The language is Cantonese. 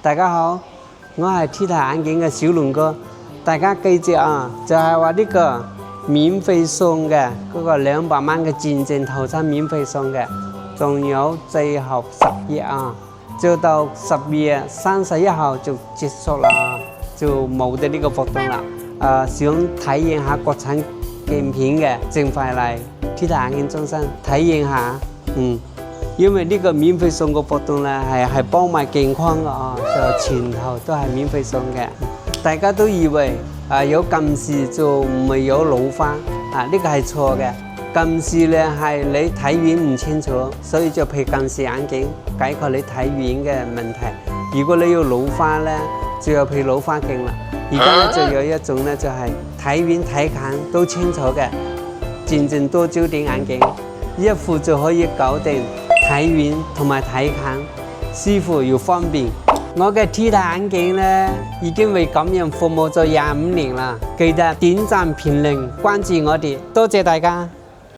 大家好，我係 T 台眼鏡嘅小龍哥。大家記住啊，就係話呢個免費送嘅嗰個200蚊嘅見證套餐免費送嘅，仲有最後10日啊，就到12月31號就結束啦，就冇得呢個活動啦。想體驗下國產鏡片嘅，盡快嚟 T 台眼鏡中心體驗下。因為呢個免費送嘅活動咧係幫埋鏡框嘅啊，就全套都係免費送嘅。大家都以為有近視就唔會有老花呢個係錯嘅。近視咧係你睇遠唔清楚，所以就配近視眼鏡解決你睇遠嘅問題。如果你要老花咧，就要配老花鏡啦。而家咧就有一種咧就係睇遠睇近都清楚嘅見證多焦點眼鏡，一副就可以搞定睇遠同埋睇近，舒服又方便。我嘅 T 台眼鏡咧已經為感人服務咗25年啦，記得點讚評論關注我哋，多謝大家。